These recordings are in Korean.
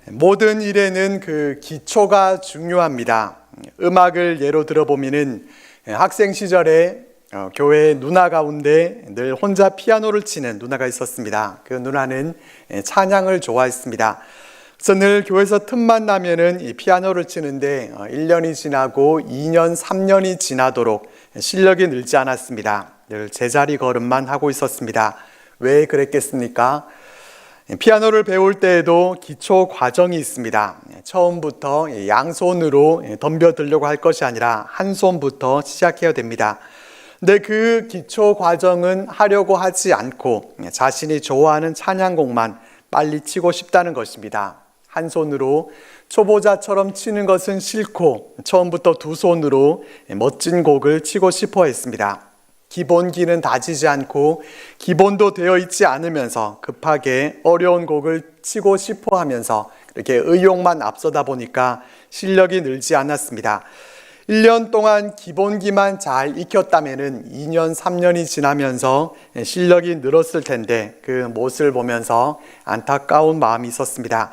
모든 일에는 그 기초가 중요합니다. 음악을 예로 들어보면은 학생 시절에 교회 누나 가운데 늘 혼자 피아노를 치는 누나가 있었습니다. 그 누나는 찬양을 좋아했습니다. 그래서 늘 교회에서 틈만 나면은 이 피아노를 치는데 1년이 지나고 2년, 3년이 지나도록 실력이 늘지 않았습니다. 늘 제자리 걸음만 하고 있었습니다. 왜 그랬겠습니까? 피아노를 배울 때에도 기초 과정이 있습니다. 처음부터 양손으로 덤벼들려고 할 것이 아니라 한 손부터 시작해야 됩니다. 근데 그 기초 과정은 하려고 하지 않고 자신이 좋아하는 찬양곡만 빨리 치고 싶다는 것입니다. 한 손으로 초보자처럼 치는 것은 싫고 처음부터 두 손으로 멋진 곡을 치고 싶어 했습니다. 기본기는 다지지 않고 기본도 되어 있지 않으면서 급하게 어려운 곡을 치고 싶어 하면서 이렇게 의욕만 앞서다 보니까 실력이 늘지 않았습니다. 1년 동안 기본기만 잘 익혔다면 2년, 3년이 지나면서 실력이 늘었을 텐데 그 모습을 보면서 안타까운 마음이 있었습니다.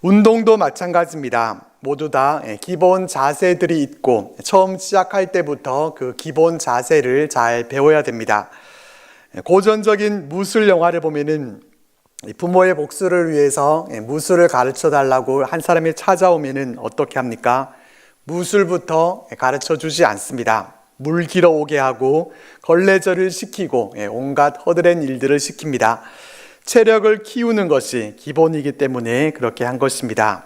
운동도 마찬가지입니다. 모두 다 기본 자세들이 있고 처음 시작할 때부터 그 기본 자세를 잘 배워야 됩니다. 고전적인 무술 영화를 보면은 부모의 복수를 위해서 무술을 가르쳐 달라고 한 사람이 찾아오면은 어떻게 합니까? 무술부터 가르쳐 주지 않습니다. 물 길어 오게 하고 걸레질을 시키고 온갖 허드렛 일들을 시킵니다. 체력을 키우는 것이 기본이기 때문에 그렇게 한 것입니다.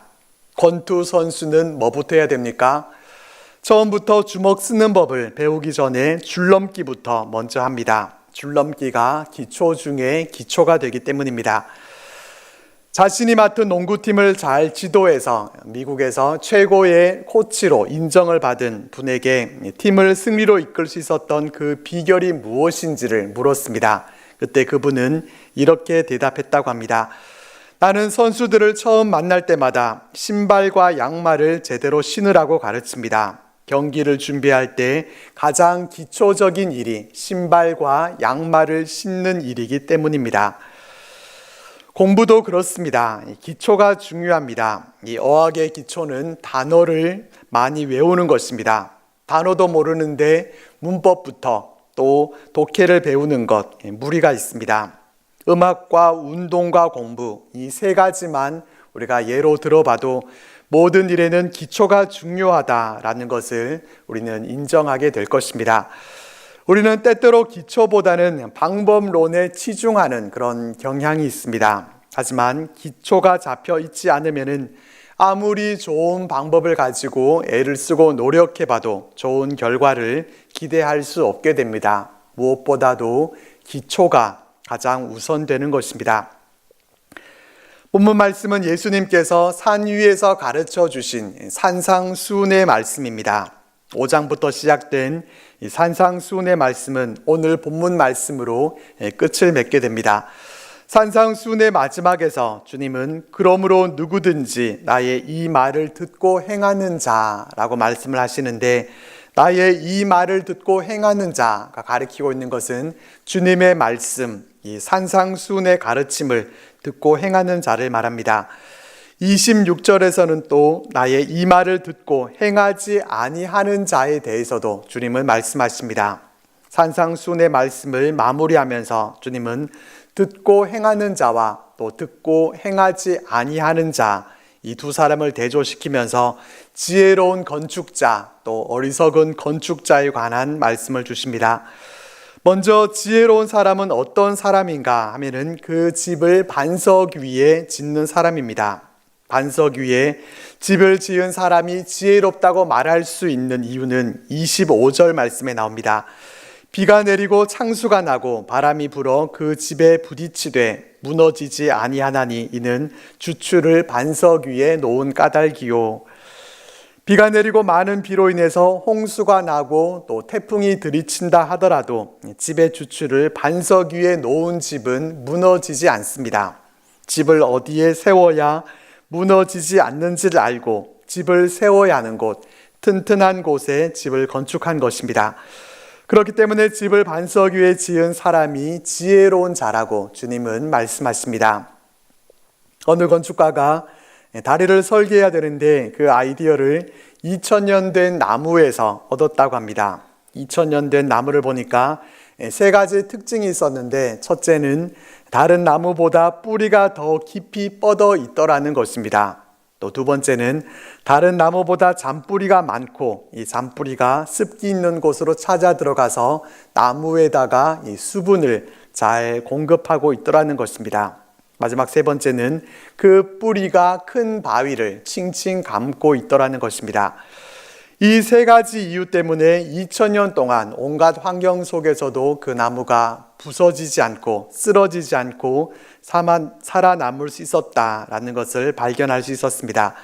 권투 선수는 뭐부터 해야 됩니까? 처음부터 주먹 쓰는 법을 배우기 전에 줄넘기부터 먼저 합니다. 줄넘기가 기초 중에 기초가 되기 때문입니다. 자신이 맡은 농구팀을 잘 지도해서 미국에서 최고의 코치로 인정을 받은 분에게 팀을 승리로 이끌 수 있었던 그 비결이 무엇인지를 물었습니다. 그때 그분은 이렇게 대답했다고 합니다. 나는 선수들을 처음 만날 때마다 신발과 양말을 제대로 신으라고 가르칩니다. 경기를 준비할 때 가장 기초적인 일이 신발과 양말을 신는 일이기 때문입니다. 공부도 그렇습니다. 기초가 중요합니다. 이 어학의 기초는 단어를 많이 외우는 것입니다. 단어도 모르는데 문법부터 또 독해를 배우는 것, 무리가 있습니다. 음악과 운동과 공부, 이 세 가지만 우리가 예로 들어봐도 모든 일에는 기초가 중요하다라는 것을 우리는 인정하게 될 것입니다. 우리는 때때로 기초보다는 방법론에 치중하는 그런 경향이 있습니다. 하지만 기초가 잡혀 있지 않으면 아무리 좋은 방법을 가지고 애를 쓰고 노력해봐도 좋은 결과를 기대할 수 없게 됩니다. 무엇보다도 기초가 가장 우선되는 것입니다. 본문 말씀은 예수님께서 산 위에서 가르쳐 주신 산상수훈의 말씀입니다. 5장부터 시작된 이 산상수훈의 말씀은 오늘 본문 말씀으로 끝을 맺게 됩니다. 산상수훈의 마지막에서 주님은 그러므로 누구든지 나의 이 말을 듣고 행하는 자라고 말씀을 하시는데 나의 이 말을 듣고 행하는 자가 가리키고 있는 것은 주님의 말씀, 이 산상수훈의 가르침을 듣고 행하는 자를 말합니다. 26절에서는 또 나의 이 말을 듣고 행하지 아니하는 자에 대해서도 주님은 말씀하십니다. 산상수훈의 말씀을 마무리하면서 주님은 듣고 행하는 자와 또 듣고 행하지 아니하는 자, 이 두 사람을 대조시키면서 지혜로운 건축자 또 어리석은 건축자에 관한 말씀을 주십니다. 먼저 지혜로운 사람은 어떤 사람인가 하면은 그 집을 반석 위에 짓는 사람입니다. 반석 위에 집을 지은 사람이 지혜롭다고 말할 수 있는 이유는 25절 말씀에 나옵니다. 비가 내리고 창수가 나고 바람이 불어 그 집에 부딪히되 무너지지 아니하나니 이는 주추를 반석 위에 놓은 까닭이요. 비가 내리고 많은 비로 인해서 홍수가 나고 또 태풍이 들이친다 하더라도 집의 주추를 반석 위에 놓은 집은 무너지지 않습니다. 집을 어디에 세워야 무너지지 않는지를 알고 집을 세워야 하는 곳, 튼튼한 곳에 집을 건축한 것입니다. 그렇기 때문에 집을 반석 위에 지은 사람이 지혜로운 자라고 주님은 말씀하십니다. 어느 건축가가 다리를 설계해야 되는데 그 아이디어를 2000년 된 나무에서 얻었다고 합니다. 2000년 된 나무를 보니까 세 가지 특징이 있었는데, 첫째는 다른 나무보다 뿌리가 더 깊이 뻗어 있더라는 것입니다. 또 두 번째는 다른 나무보다 잔뿌리가 많고, 이 잔뿌리가 습기 있는 곳으로 찾아 들어가서 나무에다가 이 수분을 잘 공급하고 있더라는 것입니다. 마지막 세 번째는 그 뿌리가 큰 바위를 칭칭 감고 있더라는 것입니다. 이 세 가지 이유 때문에 2000년 동안 온갖 환경 속에서도 그 나무가 부서지지 않고 쓰러지지 않고 살아남을 수 있었다라는 것을 발견할 수 있었습니다.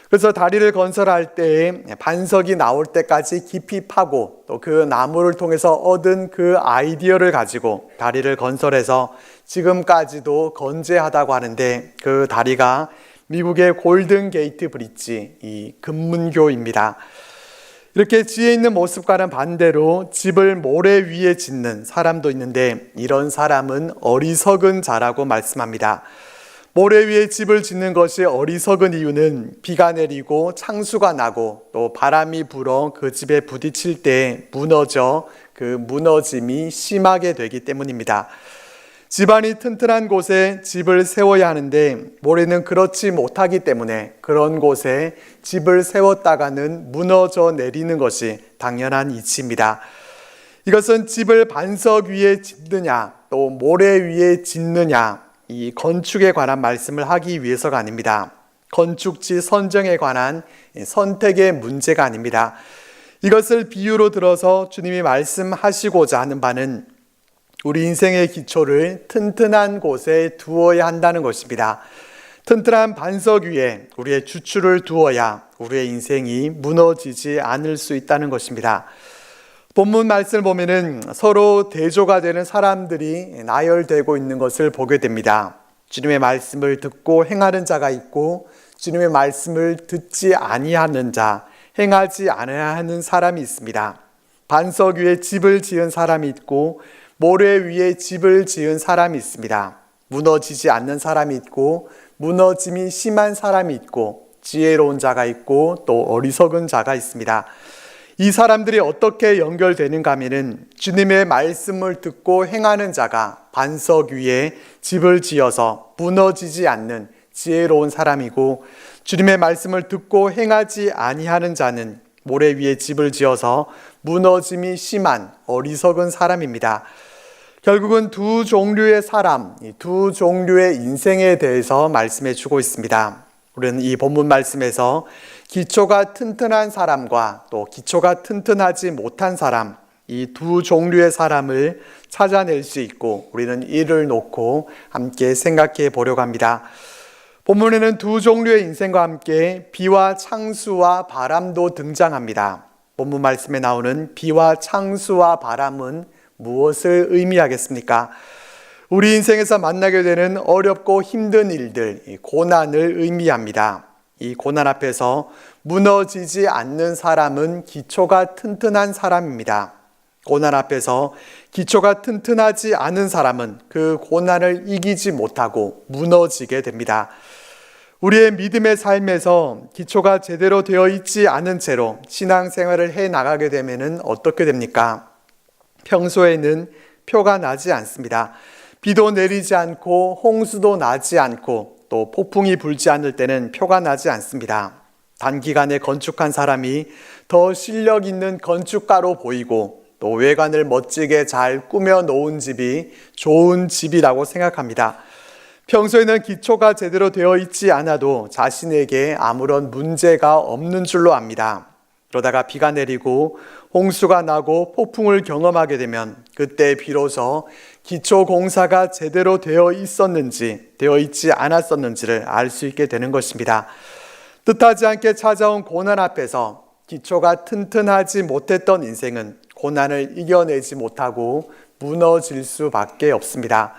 그래서 다리를 건설할 때 반석이 나올 때까지 깊이 파고, 또 그 나무를 통해서 얻은 그 아이디어를 가지고 다리를 건설해서 지금까지도 건재하다고 하는데, 그 다리가 미국의 골든 게이트 브릿지, 이 금문교입니다. 이렇게 지혜 있는 모습과는 반대로 집을 모래 위에 짓는 사람도 있는데, 이런 사람은 어리석은 자라고 말씀합니다. 모래 위에 집을 짓는 것이 어리석은 이유는 비가 내리고 창수가 나고 또 바람이 불어 그 집에 부딪힐 때 무너져 그 무너짐이 심하게 되기 때문입니다. 집안이 튼튼한 곳에 집을 세워야 하는데, 모래는 그렇지 못하기 때문에 그런 곳에 집을 세웠다가는 무너져 내리는 것이 당연한 이치입니다. 이것은 집을 반석 위에 짓느냐 또 모래 위에 짓느냐, 이 건축에 관한 말씀을 하기 위해서가 아닙니다. 건축지 선정에 관한 선택의 문제가 아닙니다. 이것을 비유로 들어서 주님이 말씀하시고자 하는 바는 우리 인생의 기초를 튼튼한 곳에 두어야 한다는 것입니다. 튼튼한 반석 위에 우리의 주추를 두어야 우리의 인생이 무너지지 않을 수 있다는 것입니다. 본문 말씀을 보면은 서로 대조가 되는 사람들이 나열되고 있는 것을 보게 됩니다. 주님의 말씀을 듣고 행하는 자가 있고, 주님의 말씀을 듣지 아니하는 자, 행하지 않아야 하는 사람이 있습니다. 반석 위에 집을 지은 사람이 있고, 모래 위에 집을 지은 사람이 있습니다. 무너지지 않는 사람이 있고, 무너짐이 심한 사람이 있고, 지혜로운 자가 있고, 또 어리석은 자가 있습니다. 이 사람들이 어떻게 연결되는가 하면은, 주님의 말씀을 듣고 행하는 자가 반석 위에 집을 지어서 무너지지 않는 지혜로운 사람이고, 주님의 말씀을 듣고 행하지 아니하는 자는 모래 위에 집을 지어서 무너짐이 심한 어리석은 사람입니다. 결국은 두 종류의 사람, 두 종류의 인생에 대해서 말씀해 주고 있습니다. 우리는 이 본문 말씀에서 기초가 튼튼한 사람과 또 기초가 튼튼하지 못한 사람, 이 두 종류의 사람을 찾아낼 수 있고, 우리는 이를 놓고 함께 생각해 보려고 합니다. 본문에는 두 종류의 인생과 함께 비와 창수와 바람도 등장합니다. 본문 말씀에 나오는 비와 창수와 바람은 무엇을 의미하겠습니까? 우리 인생에서 만나게 되는 어렵고 힘든 일들, 고난을 의미합니다. 이 고난 앞에서 무너지지 않는 사람은 기초가 튼튼한 사람입니다. 고난 앞에서 기초가 튼튼하지 않은 사람은 그 고난을 이기지 못하고 무너지게 됩니다. 우리의 믿음의 삶에서 기초가 제대로 되어 있지 않은 채로 신앙생활을 해 나가게 되면 어떻게 됩니까? 평소에는 표가 나지 않습니다. 비도 내리지 않고 홍수도 나지 않고 또 폭풍이 불지 않을 때는 표가 나지 않습니다. 단기간에 건축한 사람이 더 실력 있는 건축가로 보이고, 또 외관을 멋지게 잘 꾸며 놓은 집이 좋은 집이라고 생각합니다. 평소에는 기초가 제대로 되어 있지 않아도 자신에게 아무런 문제가 없는 줄로 압니다. 그러다가 비가 내리고 홍수가 나고 폭풍을 경험하게 되면 그때 비로소 기초 공사가 제대로 되어 있었는지 되어 있지 않았었는지를 알 수 있게 되는 것입니다. 뜻하지 않게 찾아온 고난 앞에서 기초가 튼튼하지 못했던 인생은 고난을 이겨내지 못하고 무너질 수밖에 없습니다.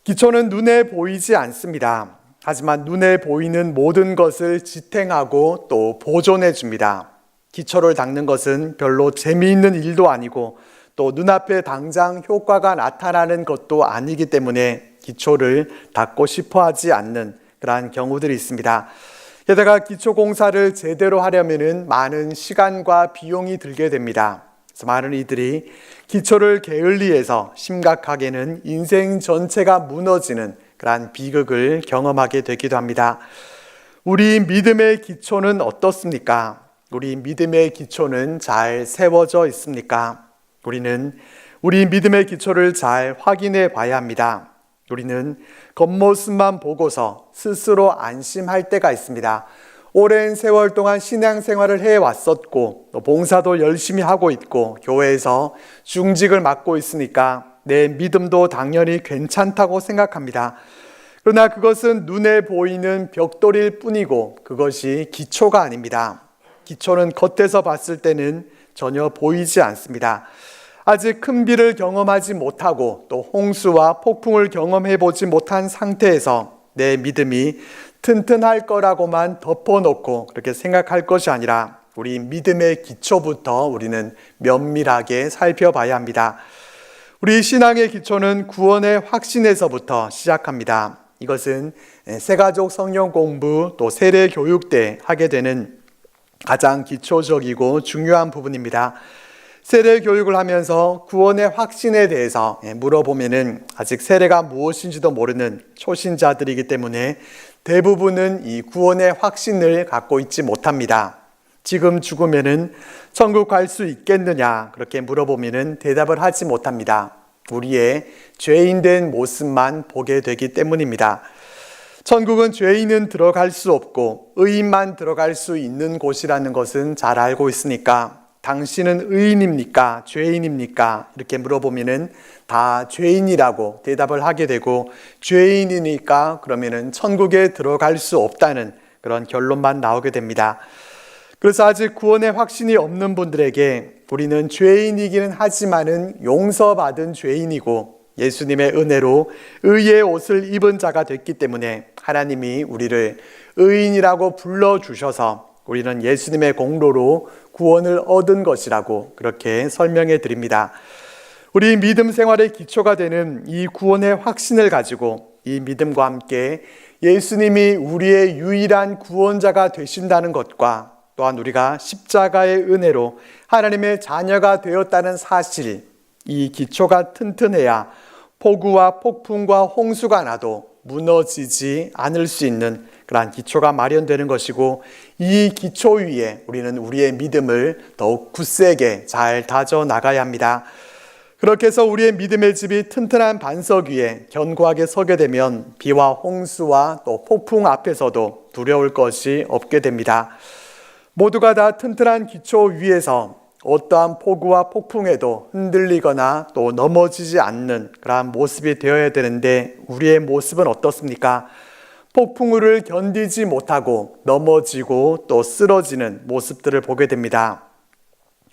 기초는 눈에 보이지 않습니다. 하지만 눈에 보이는 모든 것을 지탱하고 또 보존해 줍니다. 기초를 닦는 것은 별로 재미있는 일도 아니고 또 눈앞에 당장 효과가 나타나는 것도 아니기 때문에 기초를 닦고 싶어 하지 않는 그러한 경우들이 있습니다. 게다가 기초공사를 제대로 하려면 많은 시간과 비용이 들게 됩니다. 그래서 많은 이들이 기초를 게을리해서 심각하게는 인생 전체가 무너지는 그러한 비극을 경험하게 되기도 합니다. 우리 믿음의 기초는 어떻습니까? 우리 믿음의 기초는 잘 세워져 있습니까? 우리는 우리 믿음의 기초를 잘 확인해 봐야 합니다. 우리는 겉모습만 보고서 스스로 안심할 때가 있습니다. 오랜 세월 동안 신앙생활을 해왔었고 또 봉사도 열심히 하고 있고 교회에서 중직을 맡고 있으니까 내 믿음도 당연히 괜찮다고 생각합니다. 그러나 그것은 눈에 보이는 벽돌일 뿐이고 그것이 기초가 아닙니다. 기초는 겉에서 봤을 때는 전혀 보이지 않습니다. 아직 큰 비를 경험하지 못하고 또 홍수와 폭풍을 경험해 보지 못한 상태에서 내 믿음이 튼튼할 거라고만 덮어놓고 그렇게 생각할 것이 아니라 우리 믿음의 기초부터 우리는 면밀하게 살펴봐야 합니다. 우리 신앙의 기초는 구원의 확신에서부터 시작합니다. 이것은 새가족 성경 공부 또 세례 교육 때 하게 되는 가장 기초적이고 중요한 부분입니다. 세례 교육을 하면서 구원의 확신에 대해서 물어보면은 아직 세례가 무엇인지도 모르는 초신자들이기 때문에 대부분은 이 구원의 확신을 갖고 있지 못합니다. 지금 죽으면은 천국 갈 수 있겠느냐 그렇게 물어보면은 대답을 하지 못합니다. 우리의 죄인된 모습만 보게 되기 때문입니다. 천국은 죄인은 들어갈 수 없고 의인만 들어갈 수 있는 곳이라는 것은 잘 알고 있으니까 당신은 의인입니까? 죄인입니까? 이렇게 물어보면은 다 죄인이라고 대답을 하게 되고 죄인이니까 그러면은 천국에 들어갈 수 없다는 그런 결론만 나오게 됩니다. 그래서 아직 구원의 확신이 없는 분들에게 우리는 죄인이기는 하지만은 용서받은 죄인이고 예수님의 은혜로 의의 옷을 입은 자가 됐기 때문에 하나님이 우리를 의인이라고 불러주셔서 우리는 예수님의 공로로 구원을 얻은 것이라고 그렇게 설명해 드립니다. 우리 믿음 생활의 기초가 되는 이 구원의 확신을 가지고 이 믿음과 함께 예수님이 우리의 유일한 구원자가 되신다는 것과 또한 우리가 십자가의 은혜로 하나님의 자녀가 되었다는 사실, 이 기초가 튼튼해야 폭우와 폭풍과 홍수가 나도 무너지지 않을 수 있는 그러한 기초가 마련되는 것이고 이 기초 위에 우리는 우리의 믿음을 더욱 굳세게 잘 다져 나가야 합니다. 그렇게 해서 우리의 믿음의 집이 튼튼한 반석 위에 견고하게 서게 되면 비와 홍수와 또 폭풍 앞에서도 두려울 것이 없게 됩니다. 모두가 다 튼튼한 기초 위에서 어떠한 폭우와 폭풍에도 흔들리거나 또 넘어지지 않는 그러한 모습이 되어야 되는데 우리의 모습은 어떻습니까? 폭풍우를 견디지 못하고 넘어지고 또 쓰러지는 모습들을 보게 됩니다.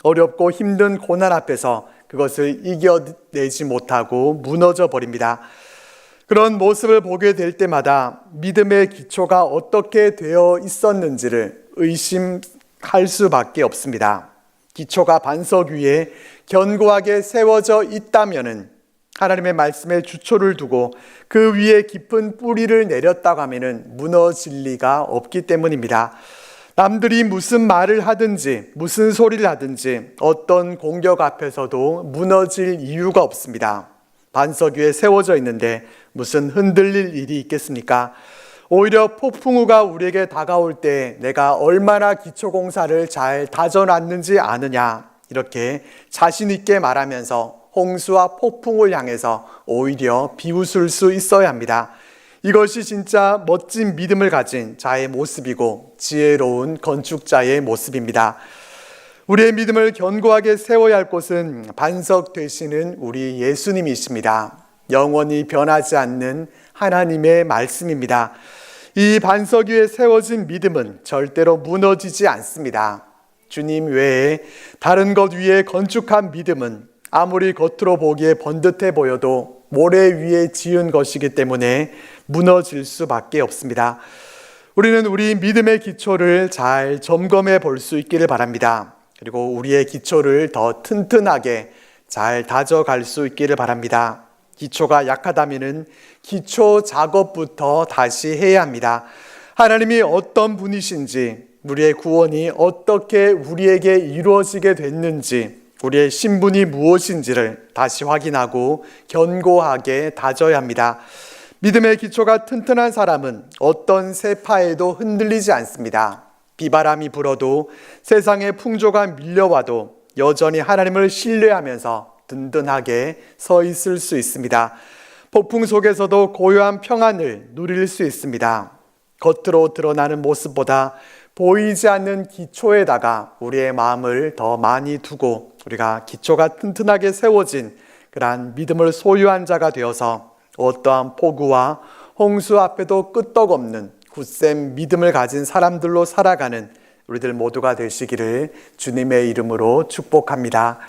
어렵고 힘든 고난 앞에서 그것을 이겨내지 못하고 무너져 버립니다. 그런 모습을 보게 될 때마다 믿음의 기초가 어떻게 되어 있었는지를 의심할 수밖에 없습니다. 기초가 반석 위에 견고하게 세워져 있다면은 하나님의 말씀에 주초를 두고 그 위에 깊은 뿌리를 내렸다고 하면은 무너질 리가 없기 때문입니다. 남들이 무슨 말을 하든지 무슨 소리를 하든지 어떤 공격 앞에서도 무너질 이유가 없습니다. 반석 위에 세워져 있는데 무슨 흔들릴 일이 있겠습니까? 오히려 폭풍우가 우리에게 다가올 때 내가 얼마나 기초공사를 잘 다져놨는지 아느냐 이렇게 자신 있게 말하면서 홍수와 폭풍을 향해서 오히려 비웃을 수 있어야 합니다. 이것이 진짜 멋진 믿음을 가진 자의 모습이고 지혜로운 건축자의 모습입니다. 우리의 믿음을 견고하게 세워야 할 곳은 반석 되시는 우리 예수님이십니다. 영원히 변하지 않는 하나님의 말씀입니다. 이 반석 위에 세워진 믿음은 절대로 무너지지 않습니다. 주님 외에 다른 것 위에 건축한 믿음은 아무리 겉으로 보기에 번듯해 보여도 모래 위에 지은 것이기 때문에 무너질 수밖에 없습니다. 우리는 우리 믿음의 기초를 잘 점검해 볼 수 있기를 바랍니다. 그리고 우리의 기초를 더 튼튼하게 잘 다져갈 수 있기를 바랍니다. 기초가 약하다면은 기초 작업부터 다시 해야 합니다. 하나님이 어떤 분이신지, 우리의 구원이 어떻게 우리에게 이루어지게 됐는지, 우리의 신분이 무엇인지를 다시 확인하고 견고하게 다져야 합니다. 믿음의 기초가 튼튼한 사람은 어떤 세파에도 흔들리지 않습니다. 비바람이 불어도 세상의 풍조가 밀려와도 여전히 하나님을 신뢰하면서 든든하게 서 있을 수 있습니다. 폭풍 속에서도 고요한 평안을 누릴 수 있습니다. 겉으로 드러나는 모습보다 보이지 않는 기초에다가 우리의 마음을 더 많이 두고 우리가 기초가 튼튼하게 세워진 그러한 믿음을 소유한 자가 되어서 어떠한 폭우와 홍수 앞에도 끄떡없는 굳센 믿음을 가진 사람들로 살아가는 우리들 모두가 되시기를 주님의 이름으로 축복합니다.